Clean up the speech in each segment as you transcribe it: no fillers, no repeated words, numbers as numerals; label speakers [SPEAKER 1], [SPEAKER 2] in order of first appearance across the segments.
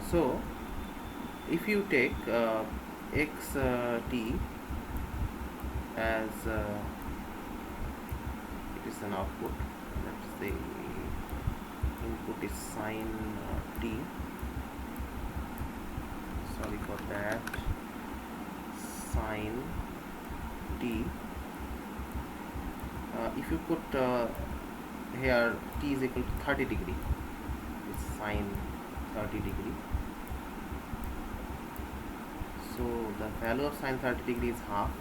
[SPEAKER 1] So if you take x t as it is an output, that's the input is sine t, sorry for that, sine t. If you put here t is equal to 30 degree, it's sine 30 degree, so the value of sine 30 degree is half,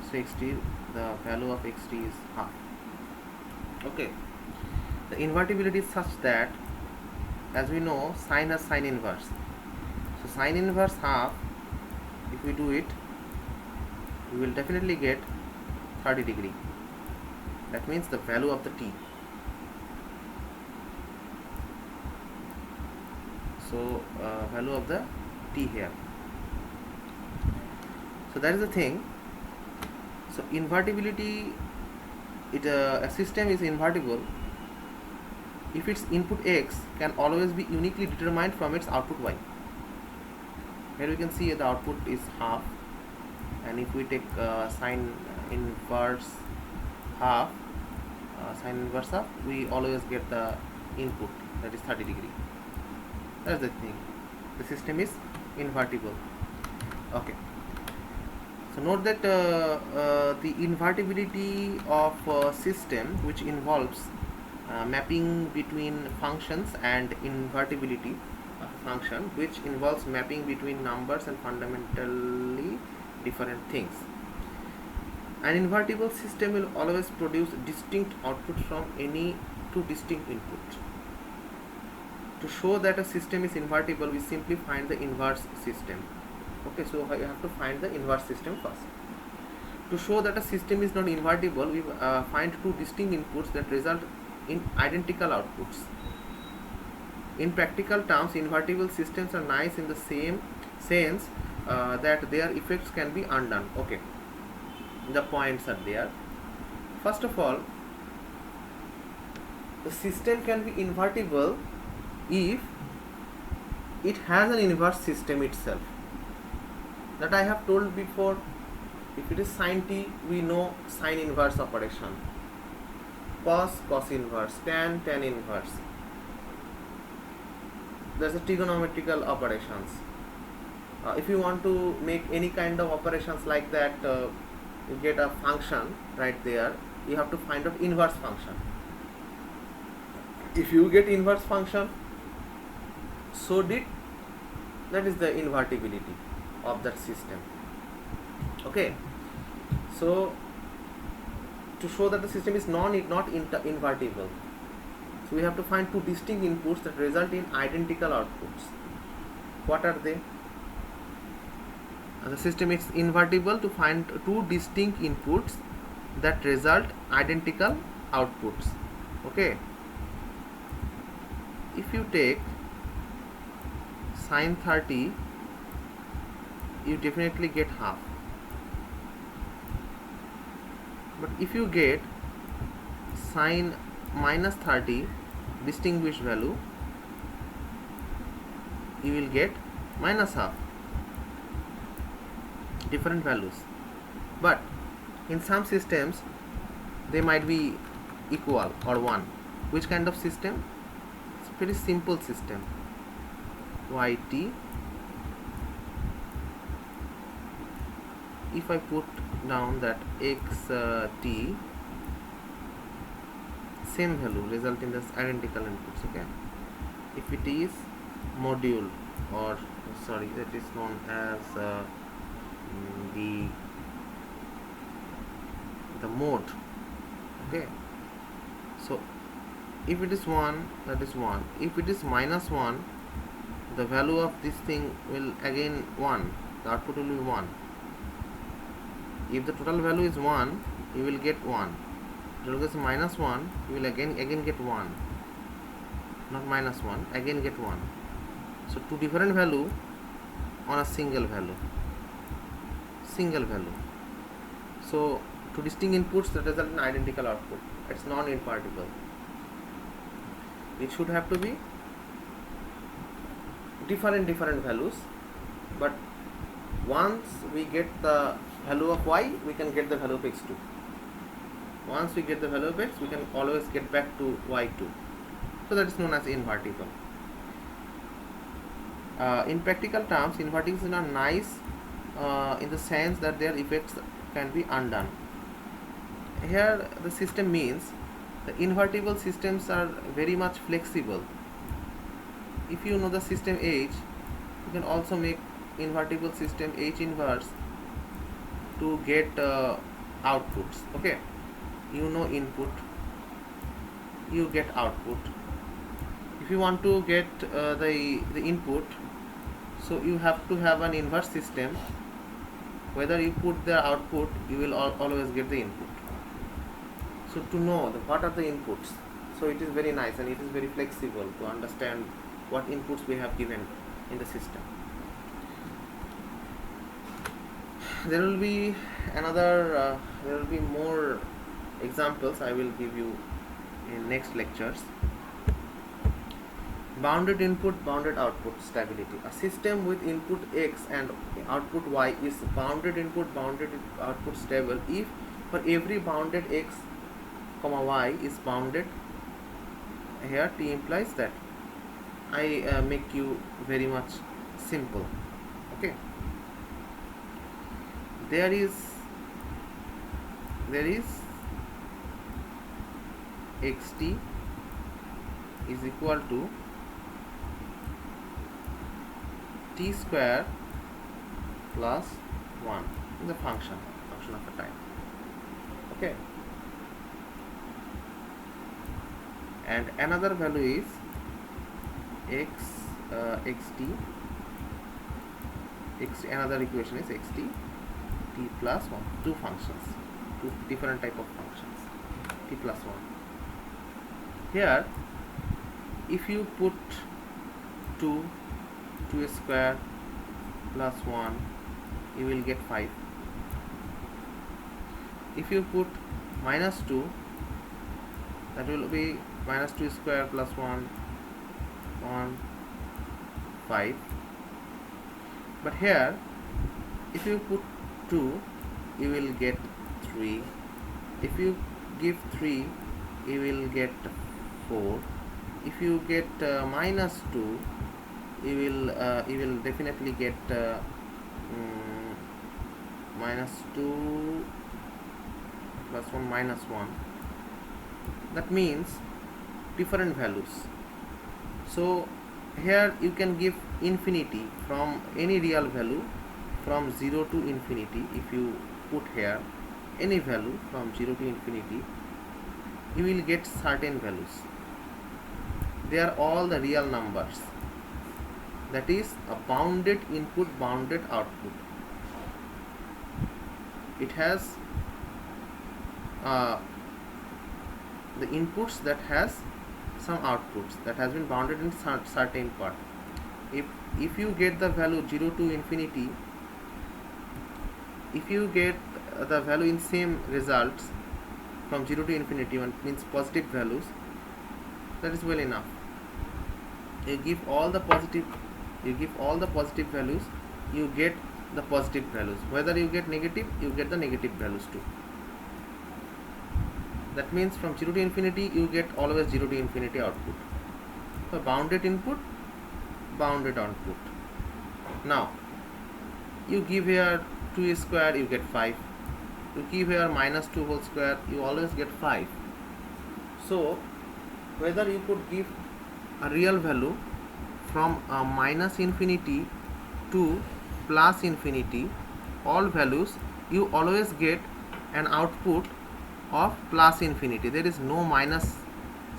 [SPEAKER 1] so xt, the value of xt is half. Okay, the invertibility is such that, as we know, sine has sine inverse, so sine inverse half, if we do it, we will definitely get 30 degree. That means the value of the t. So value of the t here. So that is the thing. So invertibility, a system is invertible if its input x can always be uniquely determined from its output y. Here we can see the output is half, and if we take sine inverse half, sine inverse half, we always get the input, that is 30 degree. That's the thing. The system is invertible. Okay. So note that the invertibility of a system which involves mapping between functions, and invertibility of a function which involves mapping between numbers and fundamentally different things. An invertible system will always produce distinct outputs from any two distinct inputs. To show that a system is invertible, we simply find the inverse system. Okay, so you have to find the inverse system first. To show that a system is not invertible, we find two distinct inputs that result in identical outputs. In practical terms, invertible systems are nice in the same sense that their effects can be undone. Okay, the points are there. First of all, the system can be invertible if it has an inverse system itself. That I have told before. If it is sine t, we know sine inverse operation, cos inverse, tan inverse. There's a trigonometrical operations. If you want to make any kind of operations like that, you get a function right there, you have to find out inverse function. If you get inverse function, so that is the invertibility of that system. Okay, so to show that the system is not invertible, so we have to find two distinct inputs that result in identical outputs. What are they? The system is invertible to find two distinct inputs that result identical outputs. Okay, if you take sine 30, you definitely get half. But if you get sine minus 30 distinguished value, you will get minus half, different values. But in some systems they might be equal or 1. Which kind of system? It's a pretty simple system. Yt, if I put down that x t, same value result in this identical inputs. Okay, if it is module, or sorry, that is known as the mode. Okay, so if it is 1, that is 1. If it is minus 1, the value of this thing will again 1, the output will be 1. If the total value is 1, you will get 1. If it is minus 1, you will again get 1. Not minus 1, again get 1. So two different value on a single value. So two distinct inputs that result in identical output. It's non-invertible. It should have to be different values, but once we get the value of y, we can get the value of x2. Once we get the value of x, we can always get back to y2. So that is known as invertible. In practical terms, invertibles are nice in the sense that their effects can be undone. Here the system means the invertible systems are very much flexible. If you know the system H, you can also make invertible system H inverse to get outputs. Okay, you know input, you get output. If you want to get the input, so you have to have an inverse system. Whether you put the output, you will always get the input. So to know what are the inputs, so it is very nice and it is very flexible to understand what inputs we have given in the system. There will be more examples I will give you in next lectures. Bounded input, bounded output stability. A system with input x and output y is bounded input, bounded output stable if for every bounded x, y is bounded. Here T implies that. I make you very much simple. Okay. There is xt is equal to t square plus 1 is a function of a time. Okay, and another value is another equation is xt t plus 1, two functions, two different type of functions, t plus 1. Here if you put 2 square plus 1, you will get 5. If you put minus 2, that will be minus 2 square plus 1, 5. But here if you put 2, you will get 3. If you give 3, you will get 4. If you get minus 2, you will definitely get minus 2 plus 1 minus 1. That means different values. So here you can give infinity from any real value from 0 to infinity. If you put here any value from 0 to infinity, you will get certain values. They are all the real numbers. That is a bounded input, bounded output. It has the inputs that has some outputs that has been bounded in certain part. If you get the value 0 to infinity, if you get the value in same results from 0 to infinity, one means positive values, that is well enough. You give all the positive values, you get the positive values. Whether you get negative, you get the negative values too. That means from 0 to infinity, you get always 0 to infinity output. So bounded input, bounded output. Now you give here 2 square, you get 5. You give here minus 2 whole square, you always get 5. So whether you could give a real value from minus infinity to plus infinity, all values, you always get an output of plus infinity. There is no minus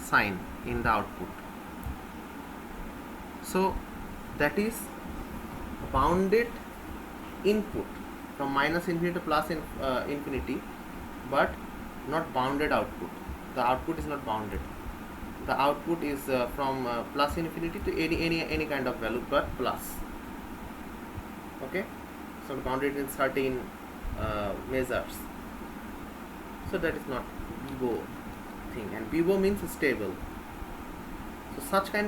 [SPEAKER 1] sign in the output. So that is bounded input from minus infinity to plus infinity, but not bounded output. The output is not bounded. The output is from plus infinity to any kind of value but plus. Okay, so bounded in certain measures. So that is not BIBO thing, and BIBO means stable. So such kind of